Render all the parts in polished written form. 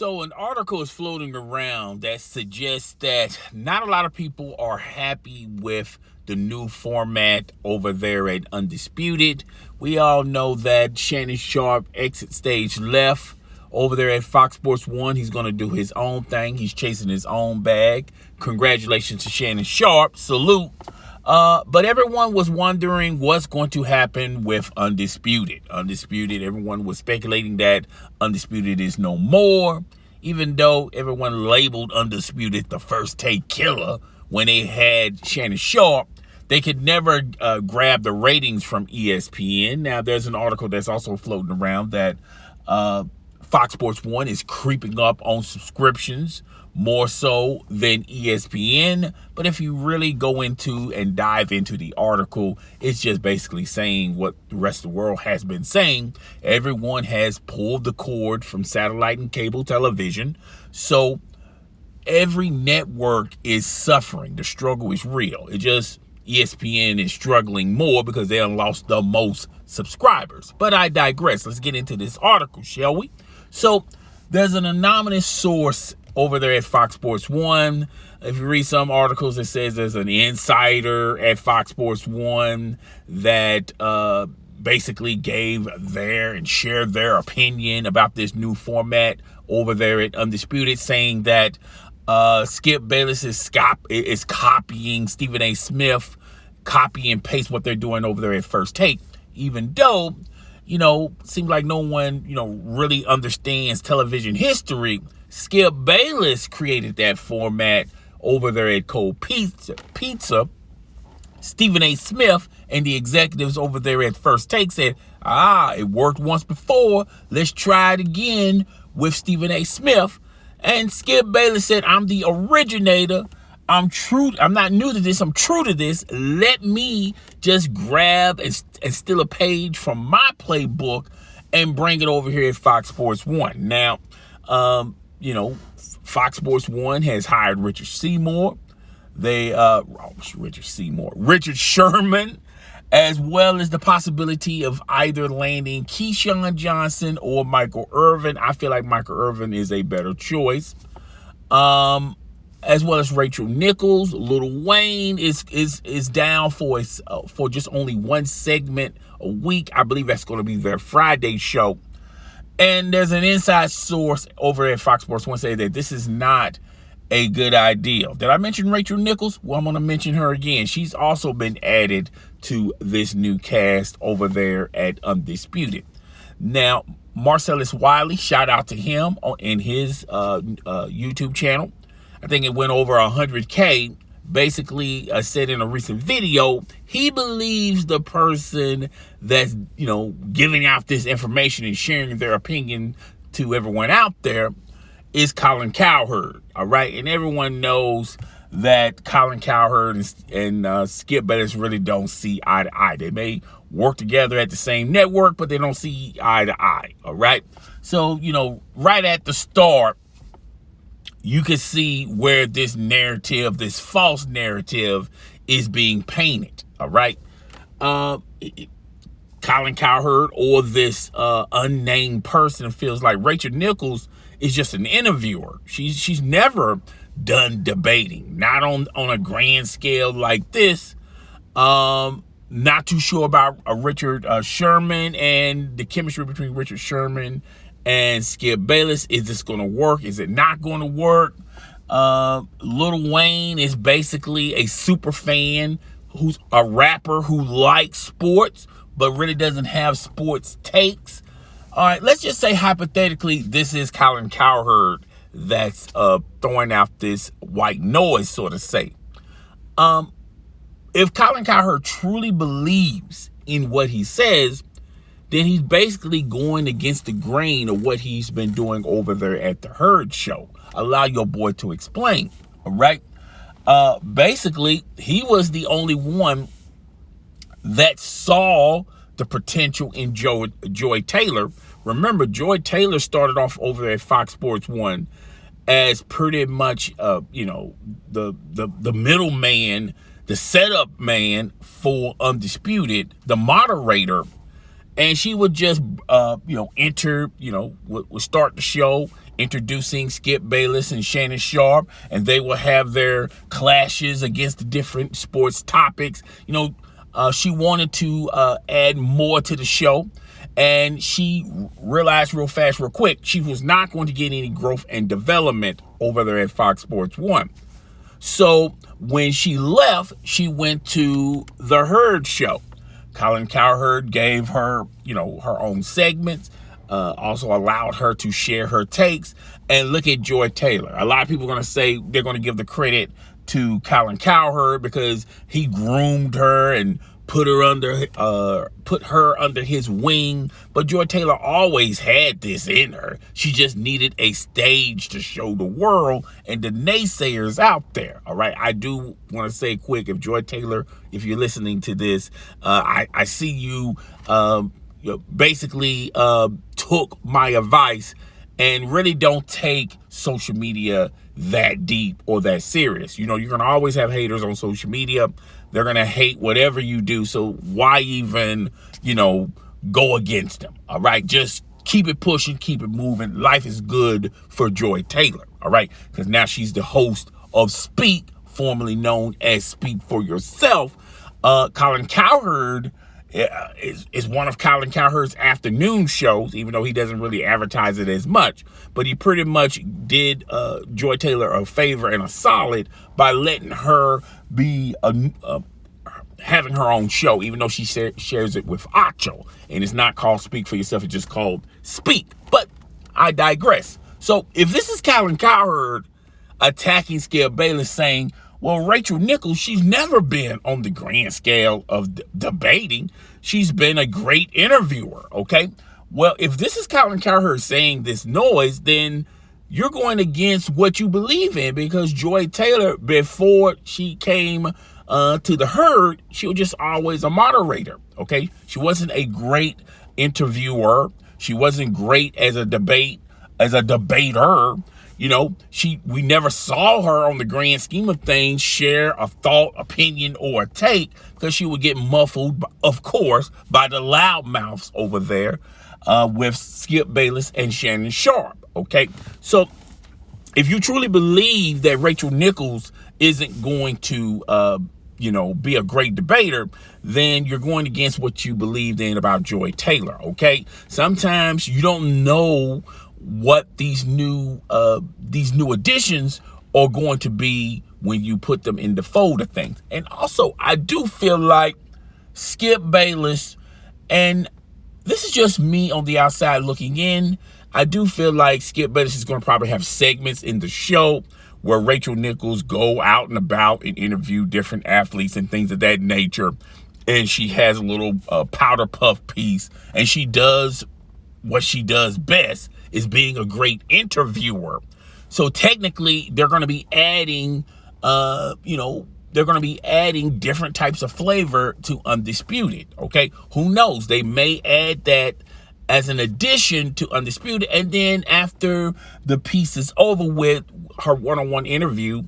So an article is floating around that suggests that not a lot of people are happy with the new format over there at Undisputed. We all know that Shannon Sharpe exit stage left over there at Fox Sports 1. He's going to do his own thing. He's chasing his own bag. Congratulations to Shannon Sharpe. Salute. But everyone was wondering what's going to happen with Undisputed. Everyone was speculating that Undisputed is no more, even though everyone labeled Undisputed the first take killer when they had Shannon Sharpe. They could never grab the ratings from ESPN. Now, there's an article that's also floating around that Fox Sports 1 is creeping up on subscriptions more so than ESPN. But if you really go into and dive into the article, it's just basically saying what the rest of the world has been saying. Everyone has pulled the cord from satellite and cable television. So every network is suffering. The struggle is real. It just ESPN is struggling more because they have lost the most subscribers. But I digress. Let's get into this article, shall we? So there's an anonymous source over there at Fox Sports 1. If you read some articles, it says there's an insider at Fox Sports 1 that basically gave their and shared their opinion about this new format over there at Undisputed, saying that Skip Bayless is copying Stephen A. Smith, copy and paste what they're doing over there at First Take, even though, seems like no one, really understands television history. Skip Bayless created that format over there at Cold Pizza. Stephen A. Smith and the executives over there at First Take said, it worked once before. Let's try it again with Stephen A. Smith. And Skip Bayless said, I'm the originator. I'm not new to this. I'm true to this. Let me just grab and steal a page from my playbook and bring it over here at Fox Sports 1. Now, Fox Sports 1 has hired Richard Seymour. Richard Sherman, as well as the possibility of either landing Keyshawn Johnson or Michael Irvin. I feel like Michael Irvin is a better choice. As well as Rachel Nichols. Lil Wayne is down for just only one segment a week. I believe that's going to be their Friday show. And there's an inside source over at Fox Sports 1 saying that this is not a good idea. Did I mention Rachel Nichols? Well, I'm going to mention her again. She's also been added to this new cast over there at Undisputed. Now, Marcellus Wiley, shout out to him in his YouTube channel. I think it went over 100K. Basically said in a recent video, he believes the person that's, giving out this information and sharing their opinion to everyone out there is Colin Cowherd. All right. And everyone knows that Colin Cowherd and Skip Bayless really don't see eye to eye. They may work together at the same network, but they don't see eye to eye. All right. So, right at the start, you can see where this narrative, this false narrative, is being painted. All right. Colin Cowherd or this unnamed person feels like Rachel Nichols is just an interviewer. She's never done debating, not on a grand scale like this. Not too sure about Richard Sherman and the chemistry between Richard Sherman and Skip Bayless. Is this going to work? Is it not going to work? Lil Wayne is basically a super fan who's a rapper who likes sports but really doesn't have sports takes. All right, let's just say hypothetically this is Colin Cowherd that's throwing out this white noise, so to say. If Colin Cowherd truly believes in what he says, then he's basically going against the grain of what he's been doing over there at the Herd Show. Allow your boy to explain, all right? Basically, he was the only one that saw the potential in Joy Taylor. Remember, Joy Taylor started off over there at Fox Sports 1 as pretty much, the middleman, the setup man for Undisputed, the moderator. And she would just, enter, would start the show, introducing Skip Bayless and Shannon Sharpe, and they will have their clashes against the different sports topics. She wanted to add more to the show, and she realized real fast, real quick, she was not going to get any growth and development over there at Fox Sports 1. So when she left, she went to the Herd show. Colin Cowherd gave her, her own segments, also allowed her to share her takes. And look at Joy Taylor. A lot of people are going to say they're going to give the credit to Colin Cowherd because he groomed her and put her under his wing. But Joy Taylor always had this in her. She just needed a stage to show the world and the naysayers out there. All right. I do want to say quick, if Joy Taylor, if you're listening to this, I see you, basically took my advice and really don't take social media that deep or that serious. You're going to always have haters on social media. They're going to hate whatever you do. So why even, go against them? All right. Just keep it pushing, keep it moving. Life is good for Joy Taylor. All right. Because now she's the host of Speak, formerly known as Speak for Yourself. Colin Cowherd is one of Colin Cowherd's afternoon shows, even though he doesn't really advertise it as much. But he pretty much did Joy Taylor a favor and a solid by letting her be having her own show, even though she shares it with Acho. And it's not called Speak for Yourself, it's just called Speak. But I digress. So if this is Colin Cowherd attacking Skip Bayless, saying, well, Rachel Nichols, she's never been on the grand scale of debating. She's been a great interviewer, okay? Well, if this is Colin Cowherd saying this noise, then you're going against what you believe in, because Joy Taylor, before she came to the Herd, she was just always a moderator, okay? She wasn't a great interviewer. She wasn't great as a debater. We never saw her on the grand scheme of things share a thought, opinion, or a take, because she would get muffled, of course, by the loudmouths over there with Skip Bayless and Shannon Sharpe, okay? So if you truly believe that Rachel Nichols isn't going to, be a great debater, then you're going against what you believed in about Joy Taylor, okay? Sometimes you don't know what these new additions are going to be when you put them in the fold of things. And also, I do feel like Skip Bayless, and this is just me on the outside looking in, I do feel like Skip Bayless is going to probably have segments in the show where Rachel Nichols go out and about and interview different athletes and things of that nature. And she has a little powder puff piece, and she does what she does best, is being a great interviewer. So technically, they're going to be adding, different types of flavor to Undisputed, okay? Who knows? They may add that as an addition to Undisputed, and then after the piece is over with, her one-on-one interview,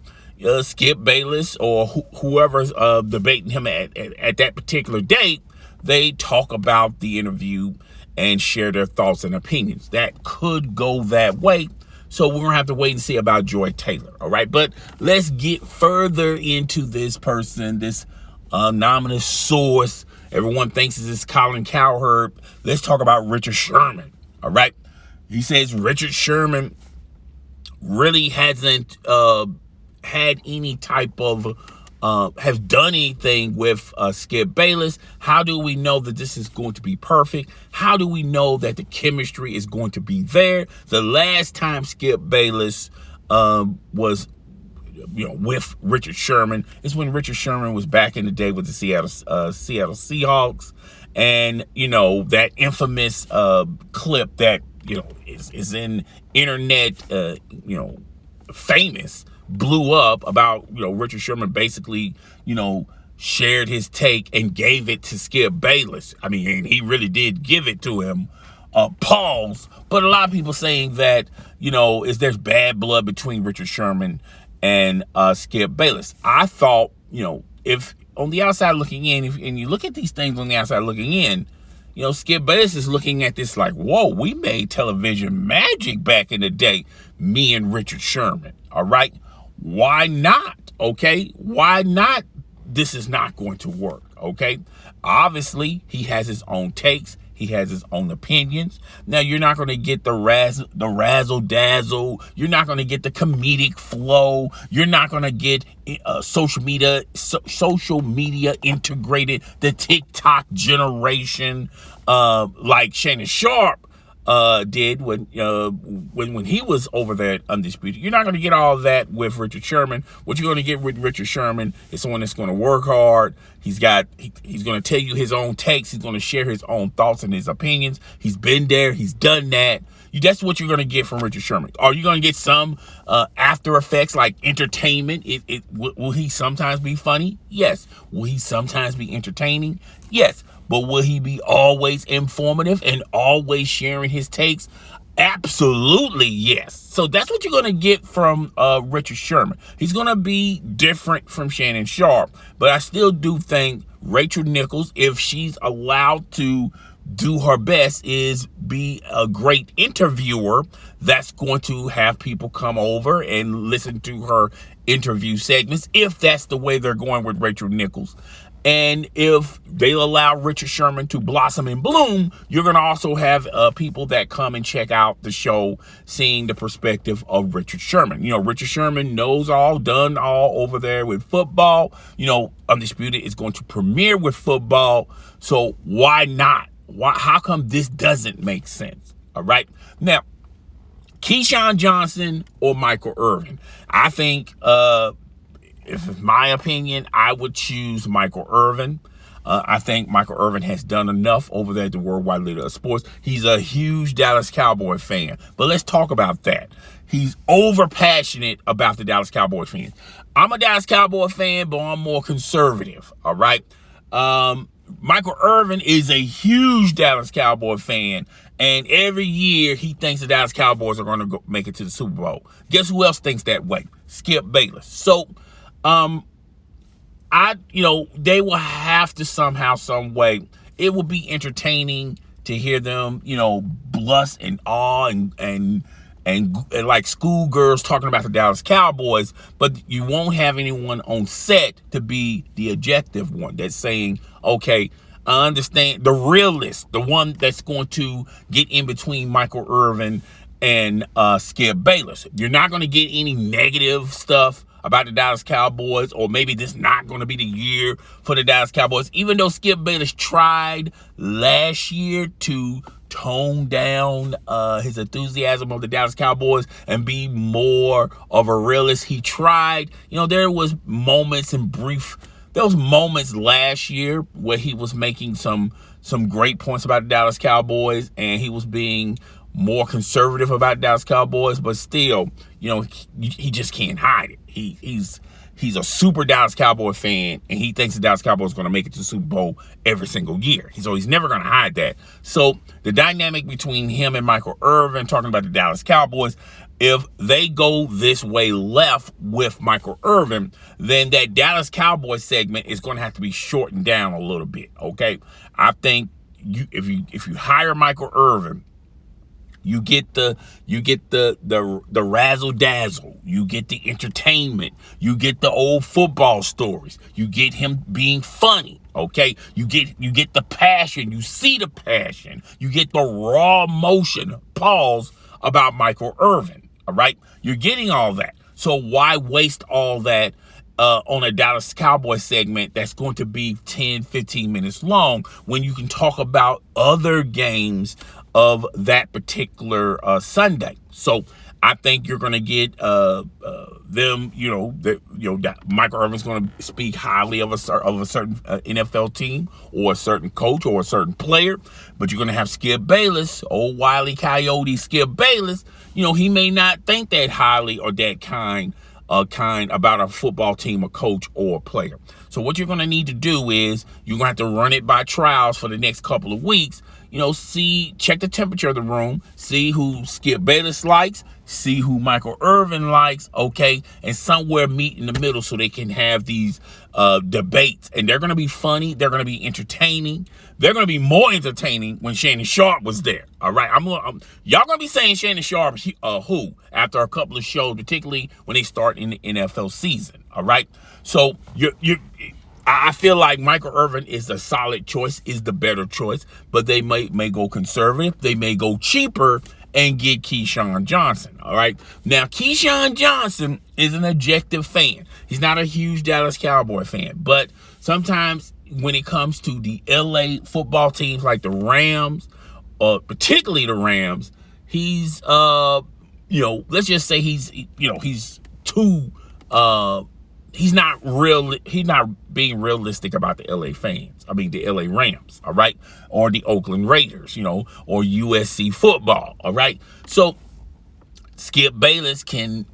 Skip Bayless or whoever's debating him at that particular date, they talk about the interview and share their thoughts and opinions. That could go that way. So we're going to have to wait and see about Joy Taylor, all right? But let's get further into this person, this anonymous source. Everyone thinks it's Colin Cowherd. Let's talk about Richard Sherman, all right? He says Richard Sherman really hasn't had any type of have done anything with Skip Bayless. How do we know that this is going to be perfect? How do we know that the chemistry is going to be there? The last time Skip Bayless was with Richard Sherman is when Richard Sherman was back in the day with the Seattle Seahawks, and that infamous clip that is in internet famous, blew up about Richard Sherman basically shared his take and gave it to Skip Bayless. I mean, and he really did give it to him. Pause. But a lot of people saying that there's bad blood between Richard Sherman and Skip Bayless. I thought if on the outside looking in, and you look at these things on the outside looking in, Skip Bayless is looking at this like, whoa, we made television magic back in the day, me and Richard Sherman, all right? Why not, okay? Why not? This is not going to work, okay? Obviously, he has his own takes. He has his own opinions. Now, you're not going to get the razzle dazzle. You're not going to get the comedic flow. You're not going to get social media integrated, the TikTok generation, like Shannon Sharpe did when he was over there at Undisputed. You're not going to get all that with Richard Sherman. What you're going to get with Richard Sherman is someone that's going to work hard. He's going to tell you his own takes. He's going to share his own thoughts and his opinions. He's been there. He's done that. That's what you're going to get from Richard Sherman. Are you going to get some after effects like entertainment? Will he sometimes be funny? Yes. Will he sometimes be entertaining? Yes. But will he be always informative and always sharing his takes? Absolutely, yes. So that's what you're going to get from Richard Sherman. He's going to be different from Shannon Sharpe. But I still do think Rachel Nichols, if she's allowed to do her best, is be a great interviewer that's going to have people come over and listen to her interview segments, if that's the way they're going with Rachel Nichols. And if they'll allow Richard Sherman to blossom and bloom, you're going to also have people that come and check out the show, seeing the perspective of Richard Sherman. Richard Sherman knows all, done all over there with football. Undisputed is going to premiere with football. So why not? How come this doesn't make sense? All right. Now, Keyshawn Johnson or Michael Irvin? I think, if it's my opinion, I would choose Michael Irvin. I think Michael Irvin has done enough over there at the Worldwide Leader of Sports. He's a huge Dallas Cowboy fan. But let's talk about that. He's over passionate about the Dallas Cowboy fans. I'm a Dallas Cowboy fan, but I'm more conservative. All right. Michael Irvin is a huge Dallas Cowboy fan, and every year he thinks the Dallas Cowboys are going to make it to the Super Bowl. Guess who else thinks that way? Skip Bayless. So, they will have to somehow, some way, it will be entertaining to hear them, blush and awe and like schoolgirls talking about the Dallas Cowboys, but you won't have anyone on set to be the objective one that's saying, okay, I understand, the realist, the one that's going to get in between Michael Irvin and Skip Bayless. You're not going to get any negative stuff about the Dallas Cowboys, or maybe this is not going to be the year for the Dallas Cowboys, even though Skip Bayless tried last year to tone down his enthusiasm of the Dallas Cowboys and be more of a realist. He tried. There was moments last year where he was making some great points about the Dallas Cowboys, and he was being more conservative about Dallas Cowboys, but still, he just can't hide it. He's a super Dallas Cowboy fan, and he thinks the Dallas Cowboys are going to make it to the Super Bowl every single year. So he's never going to hide that. So the dynamic between him and Michael Irvin, talking about the Dallas Cowboys, if they go this way left with Michael Irvin, then that Dallas Cowboys segment is going to have to be shortened down a little bit. Okay, I think if you hire Michael Irvin, you get the razzle dazzle, you get the entertainment, you get the old football stories, you get him being funny. Okay, you get the passion, you see the passion, you get the raw emotion. Pause about Michael Irvin. All right, you're getting all that. So why waste all that on a Dallas Cowboys segment that's going to be 10, 15 minutes long when you can talk about other games of that particular Sunday? So I think you're going to get them, Michael Irvin's going to speak highly of a certain NFL team or a certain coach or a certain player, but you're going to have Skip Bayless, old Wile E. Coyote Skip Bayless. He may not think that highly or that kind about a football team, a coach, or a player. So what you're going to need to do is you're going to have to run it by trials for the next couple of weeks. check the temperature of the room, see who Skip Bayless likes, see who Michael Irvin likes, okay, and somewhere meet in the middle so they can have these debates. And they're going to be funny. They're going to be entertaining. They're going to be more entertaining when Shannon Sharpe was there, all right? Y'all going to be saying Shannon Sharpe who after a couple of shows, particularly when they start in the NFL season, all right? So I feel like Michael Irvin is a solid choice, is the better choice, but they may go conservative. They may go cheaper and get Keyshawn Johnson, all right? Now, Keyshawn Johnson is an objective fan. He's not a huge Dallas Cowboy fan, but sometimes when it comes to the LA football teams like the Rams, particularly the Rams, he's, let's just say he's too... He's not being realistic about the LA fans. I mean, the LA Rams, all right? Or the Oakland Raiders, or USC football, all right? So Skip Bayless can,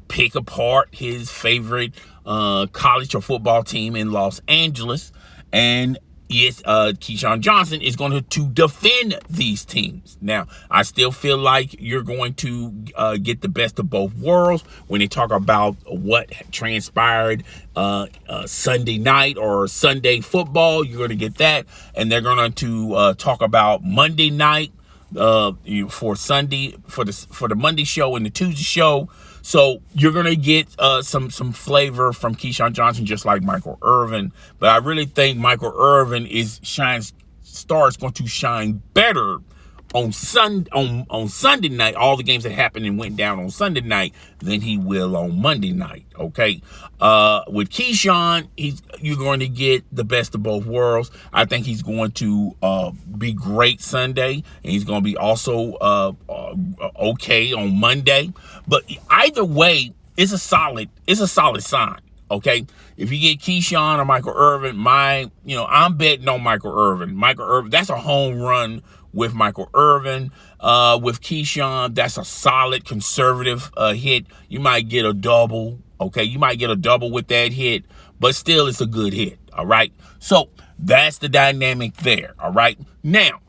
pick apart his favorite college or football team in Los Angeles, and yes, Keyshawn Johnson is going to defend these teams. Now, I still feel like you're going to get the best of both worlds when they talk about what transpired Sunday night or Sunday football. You're going to get that, and they're going to talk about Monday night for Sunday for the Monday show and the Tuesday show. So you're going to get some flavor from Keyshawn Johnson, just like Michael Irvin. But I really think Michael Irvin is going to shine better on Sunday night, all the games that happened and went down on Sunday night, than he will on Monday night, okay? With Keyshawn, you're going to get the best of both worlds. I think he's going to be great Sunday, and he's going to be also okay on Monday. But either way, it's a solid sign, okay? If you get Keyshawn or Michael Irvin, I'm betting on Michael Irvin. Michael Irvin, that's a home run with Michael Irvin. With Keyshawn, that's a solid conservative hit. You might get a double, okay? You might get a double with that hit, but still it's a good hit, all right? So that's the dynamic there, all right? Now,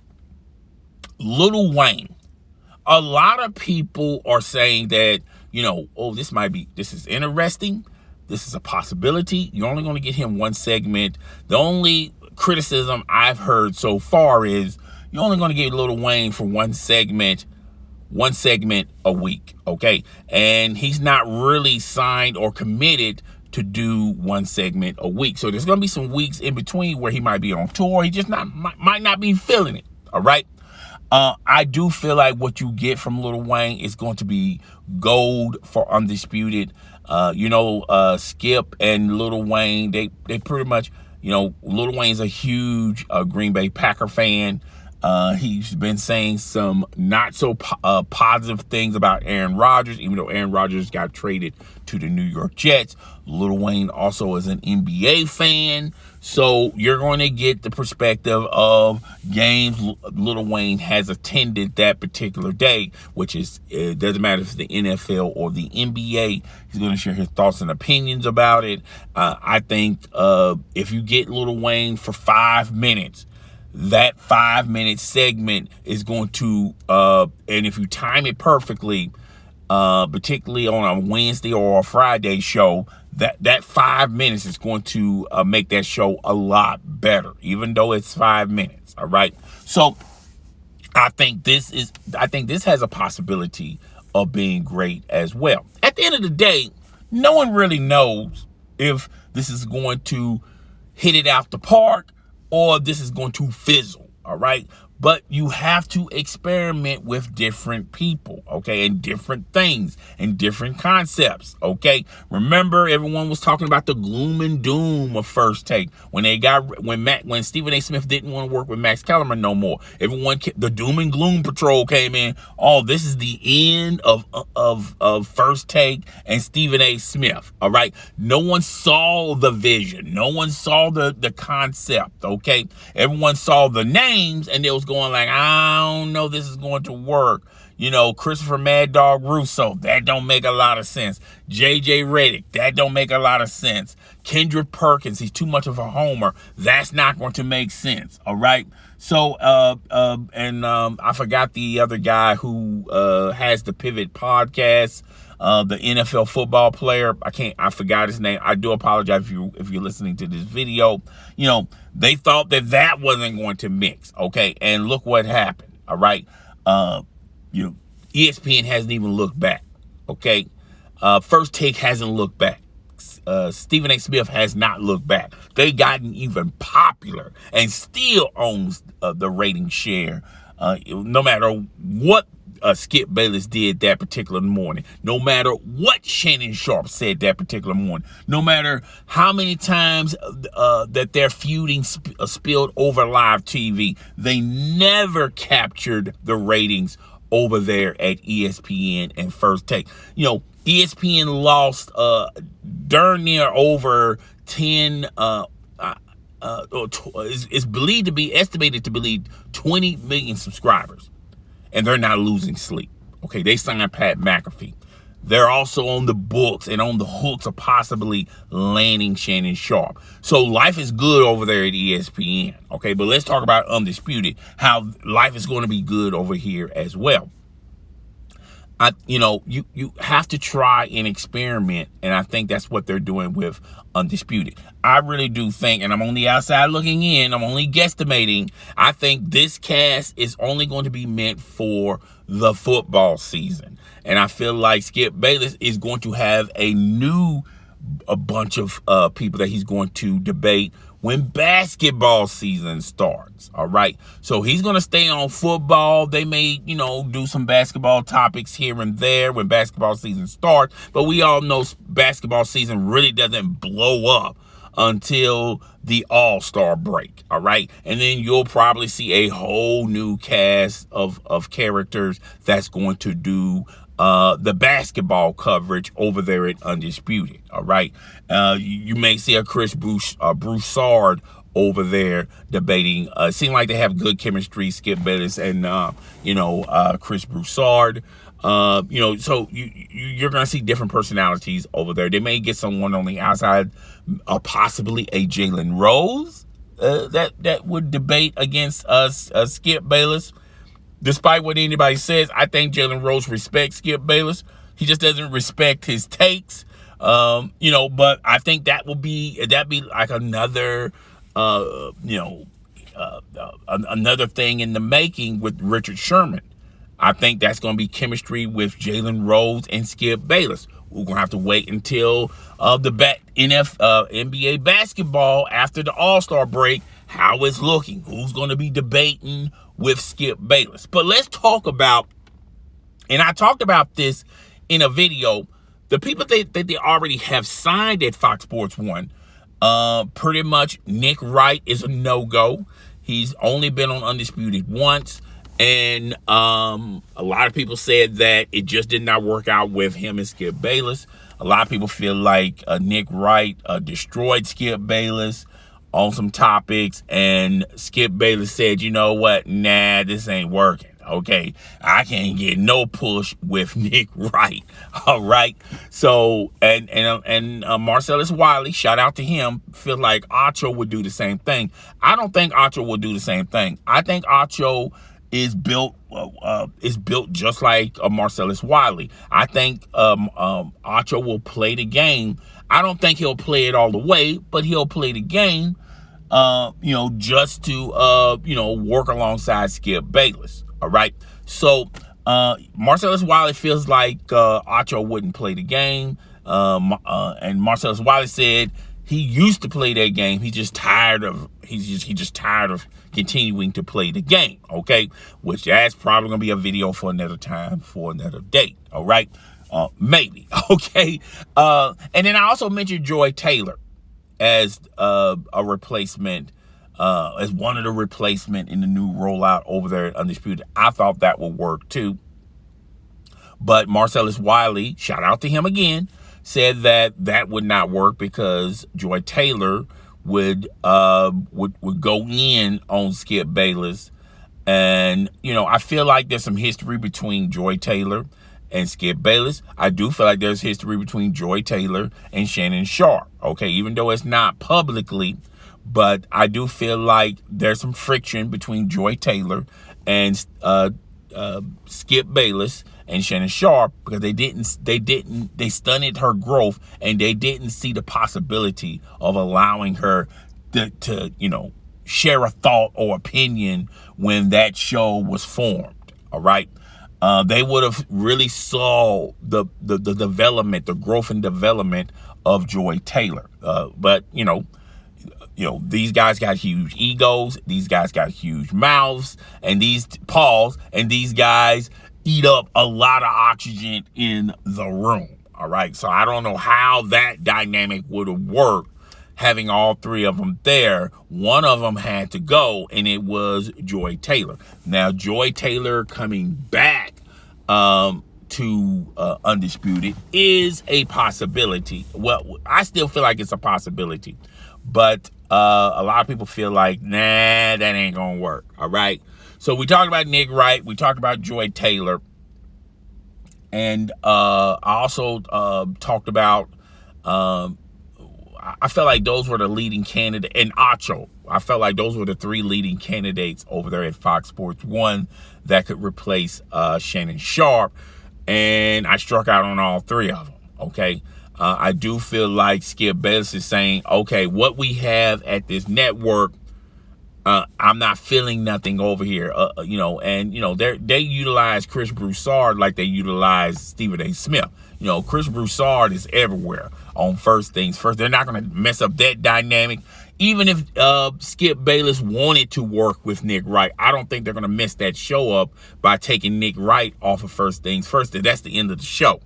Lil Wayne. A lot of people are saying that, this is interesting. This is a possibility. You're only going to get him one segment. The only criticism I've heard so far is you're only going to get Lil Wayne for one segment a week, okay? And he's not really signed or committed to do one segment a week. So there's going to be some weeks in between where he might be on tour. He just might not be feeling it, all right? I do feel like what you get from Lil Wayne is going to be gold for Undisputed. Skip and Lil Wayne, they pretty much, Lil Wayne's a huge Green Bay Packer fan. He's been saying some not so positive things about Aaron Rodgers, even though Aaron Rodgers got traded to the New York Jets. Lil Wayne also is an NBA fan. So you're going to get the perspective of games Lil Wayne has attended that particular day, which is, it doesn't matter if it's the NFL or the NBA. He's going to share his thoughts and opinions about it. I think if you get Lil Wayne for 5 minutes, that 5-minute segment is going to, and if you time it perfectly, particularly on a Wednesday or a Friday show, that 5 minutes is going to make that show a lot better, even though it's 5 minutes. All right. So I think this has a possibility of being great as well. At the end of the day, no one really knows if this is going to hit it out the park or this is going to fizzle, all right? But you have to experiment with different people, okay, and different things and different concepts, okay? Remember, everyone was talking about the gloom and doom of First Take when Stephen A. Smith didn't want to work with Max Kellerman no more. The doom and gloom patrol came in. Oh, this is the end of First Take and Stephen A. Smith, all right? No one saw the vision. No one saw the concept, okay? Everyone saw the names and they was going like, I don't know this is going to work. Christopher Mad Dog Russo, that don't make a lot of sense. JJ Redick, that don't make a lot of sense. Kendrick Perkins, he's too much of a homer. That's not going to make sense, all right? So, I forgot the other guy who has the Pivot podcast, the NFL football player. I forgot his name. I do apologize if you're listening to this video. They thought that wasn't going to mix. Okay, and look what happened. All right, ESPN hasn't even looked back. Okay, First Take hasn't looked back. Stephen A. Smith has not looked back. They gotten even popular and still owns the rating share. No matter what Skip Bayless did that particular morning, no matter what Shannon Sharpe said that particular morning, no matter how many times that their feuding spilled over live TV, they never captured the ratings over there at ESPN and First Take. ESPN lost darn near over 10 is believed to be estimated to be 20 million subscribers, and they're not losing sleep. Okay, they signed Pat McAfee. They're also on the books and on the hooks of possibly landing Shannon Sharpe. So life is good over there at ESPN. Okay, but let's talk about Undisputed, how life is going to be good over here as well. You have to try and experiment, and I think that's what they're doing with Undisputed. I really do think, and I'm on the outside looking in, I'm only guesstimating, I think this cast is only going to be meant for the football season. And I feel like Skip Bayless is going to have a bunch of people that he's going to debate when basketball season starts. All right, so he's going to stay on football. They may do some basketball topics here and there when basketball season starts, but we all know basketball season really doesn't blow up until the All-Star break. All right, and then you'll probably see a whole new cast of characters that's going to do the basketball coverage over there at Undisputed. All right, you may see a Chris Broussard over there debating. It seems like they have good chemistry, Skip Bayless and Chris Broussard. So you're gonna see different personalities over there. They may get someone on the outside, possibly a Jalen Rose that would debate against Skip Bayless. Despite what anybody says, I think Jalen Rose respects Skip Bayless. He just doesn't respect his takes. But I think that'd be like another another thing in the making with Richard Sherman. I think that's going to be chemistry with Jalen Rose and Skip Bayless. We're going to have to wait until NBA basketball after the All-Star break, how it's looking, who's going to be debating with Skip Bayless. But let's talk about, and I talked about this in a video, the people that they already have signed at Fox Sports 1. Pretty much Nick Wright is a no-go. He's only been on Undisputed once. And a lot of people said that it just did not work out with him and Skip Bayless. A lot of people feel like Nick Wright destroyed Skip Bayless on some topics, and Skip Bayless said, you know what, nah, this ain't working. Okay, I can't get no push with Nick Wright. All right, so and Marcellus Wiley, shout out to him, feel like Acho would do the same thing. I don't think Acho will do the same thing. I think Acho is built just like Marcellus Wiley. I think Acho will play the game. I don't think he'll play it all the way, but he'll play the game, just to work alongside Skip Bayless. All right. So Marcellus Wiley feels like Acho wouldn't play the game. And Marcellus Wiley said he used to play that game. He's just tired of continuing to play the game. Okay, which that's probably gonna be a video for another time, for another date. All right, maybe. Okay, and then I also mentioned Joy Taylor as a replacement, as one of the replacement in the new rollout over there at Undisputed. I thought that would work too, but Marcellus Wiley, shout out to him again, said that would not work because Joy Taylor would go in on Skip Bayless. And I feel like there's some history between Joy Taylor and Skip Bayless. I do feel like there's history between Joy Taylor and Shannon Sharpe. Okay, even though it's not publicly, But I do feel like there's some friction between Joy Taylor and Skip Bayless and Shannon Sharpe, because they stunted her growth, and they didn't see the possibility of allowing her to share a thought or opinion when that show was formed. All right. They would have really saw the development, the growth and development of Joy Taylor. But these guys got huge egos. These guys got huge mouths and these paws, and these guys eat up a lot of oxygen in the room. All right. So I don't know how that dynamic would have worked having all three of them there. One of them had to go, and it was Joy Taylor. Now, Joy Taylor coming back to Undisputed is a possibility. Well, I still feel like it's a possibility, but a lot of people feel like, nah, that ain't gonna work. All right. So we talked about Nick Wright. We talked about Joy Taylor. And I also talked about, I felt like those were the leading candidate, and Acho. I felt like those were the three leading candidates over there at Fox Sports 1 that could replace Shannon Sharpe. And I struck out on all three of them. Okay. I do feel like Skip Bayless is saying, okay, what we have at this network, I'm not feeling nothing over here, they utilize Chris Broussard like they utilize Stephen A. Smith. Chris Broussard is everywhere on First Things First. They're not going to mess up that dynamic. Even if Skip Bayless wanted to work with Nick Wright, I don't think they're going to mess that show up by taking Nick Wright off of First Things First. That's the end of the show.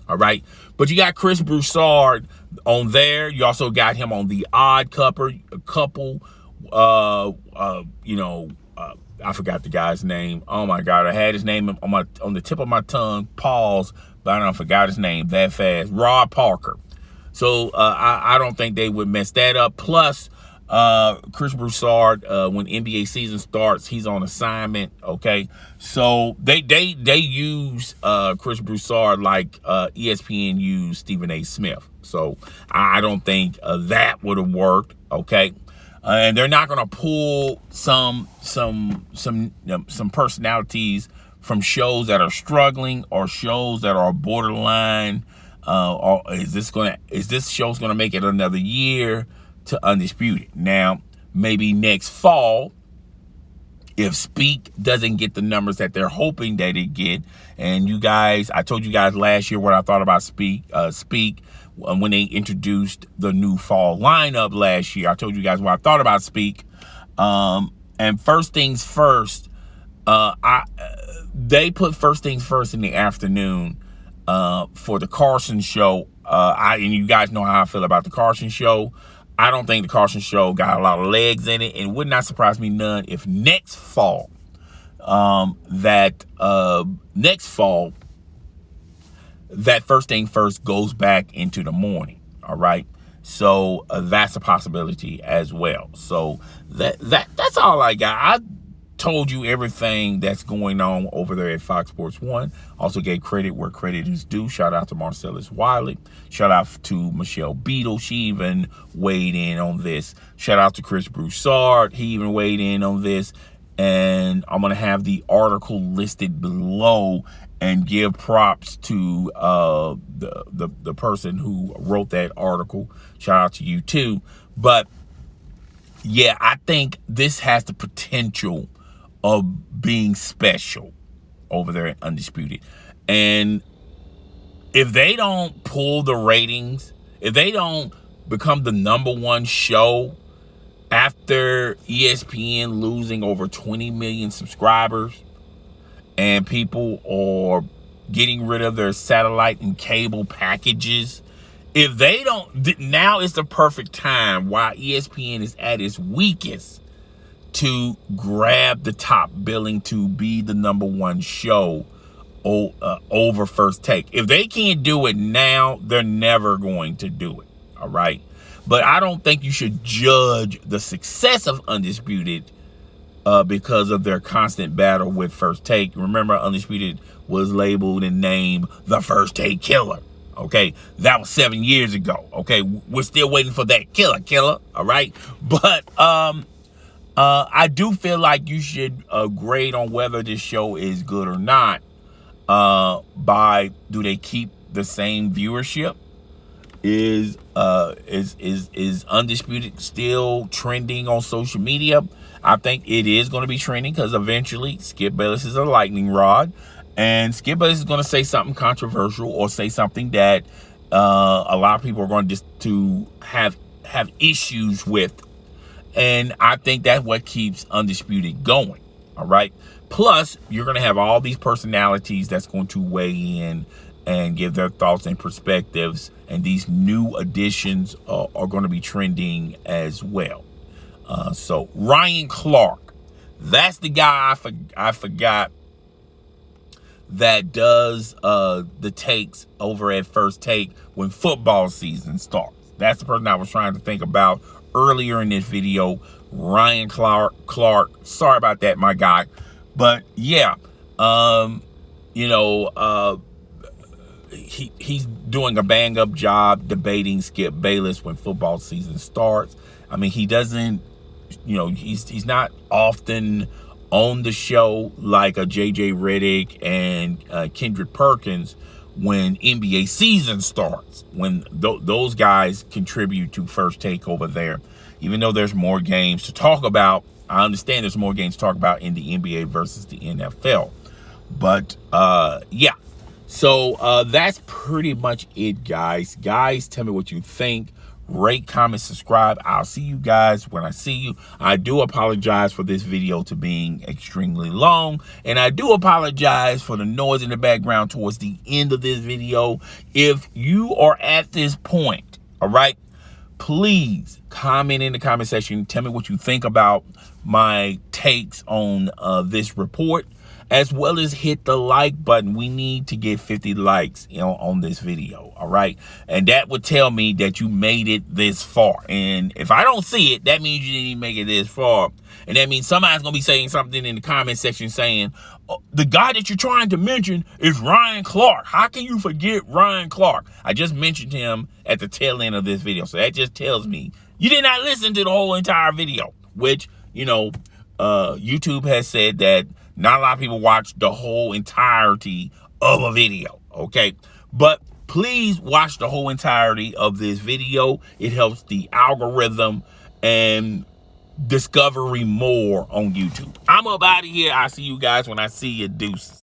All right. But you got Chris Broussard on there. You also got him on The Odd Couple. I forgot the guy's name. Oh my God, I had his name on the tip of my tongue. Pause, but I forgot his name that fast. Rod Parker. So I don't think they would mess that up. Plus, Chris Broussard, when NBA season starts, he's on assignment. Okay, so they use Chris Broussard like ESPN used Stephen A. Smith. So I don't think that would have worked. Okay. And they're not going to pull some personalities from shows that are struggling or shows that are borderline. Or is this show's going to make it another year to Undisputed? Now, maybe next fall, if Speak doesn't get the numbers that they're hoping that it get, and you guys, I told you guys last year what I thought about Speak when they introduced the new fall lineup last year. I told you guys what I thought about Speak. And First Things First, they put First Things First in the afternoon for the Carson show. And you guys know how I feel about the Carson show. I don't think the Carson show got a lot of legs in it, and it would not surprise me none if next fall, that First Thing First goes back into the morning. All right. So that's a possibility as well. So that's all I got. I told you everything that's going on over there at Fox Sports 1. Also gave credit where credit is due. Shout out to Marcellus Wiley. Shout out to Michelle Beadle. She even weighed in on this. Shout out to Chris Broussard. He even weighed in on this. And I'm going to have the article listed below and give props to the person who wrote that article. Shout out to you too. But yeah, I think this has the potential of being special over there at Undisputed. And if they don't pull the ratings, if they don't become the #1 show after ESPN losing over 20 million subscribers, and people are getting rid of their satellite and cable packages, if they don't, now is the perfect time while ESPN is at its weakest to grab the top billing to be the #1 show over First Take. If they can't do it now, they're never going to do it. All right. But I don't think you should judge the success of Undisputed because of their constant battle with First Take. Remember, Undisputed was labeled and named the First Take Killer. Okay, that was 7 years ago. Okay, we're still waiting for that killer. All right, but I do feel like you should grade on whether this show is good or not by, do they keep the same viewership? Is Undisputed still trending on social media? I think it is going to be trending because eventually Skip Bayless is a lightning rod, and Skip Bayless is going to say something controversial or say something that a lot of people are going to have issues with, and I think that's what keeps Undisputed going. All right. Plus, you're going to have all these personalities that's going to weigh in and give their thoughts and perspectives, and these new additions are going to be trending as well. So Ryan Clark, that's the guy I forgot that does the takes over at First Take when football season starts. That's the person I was trying to think about earlier in this video. Ryan Clark. Sorry about that, my guy. But yeah, he's doing a bang up job debating Skip Bayless when football season starts. I mean, he doesn't, he's not often on the show like a JJ Redick and Kendrick Perkins when NBA season starts, when those guys contribute to First Take over there. Even though there's more games to talk about, I understand there's more games to talk about in the NBA versus the NFL. But yeah, so that's pretty much it, guys. Guys, tell me what you think. Rate, comment, subscribe. I'll see you guys when I see you. I do apologize for this video to being extremely long, and I do apologize for the noise in the background towards the end of this video. If you are at this point, all right, please comment in the comment section. Tell me what you think about my takes on this report, as well as hit the like button. We need to get 50 likes on this video, all right? And that would tell me that you made it this far. And if I don't see it, that means you didn't even make it this far. And that means somebody's going to be saying something in the comment section saying, oh, the guy that you're trying to mention is Ryan Clark. How can you forget Ryan Clark? I just mentioned him at the tail end of this video. So that just tells me you did not listen to the whole entire video, which, YouTube has said that not a lot of people watch the whole entirety of a video, okay? But please watch the whole entirety of this video. It helps the algorithm and discovery more on YouTube. I'm up out of here. I'll see you guys when I see you. Deuces.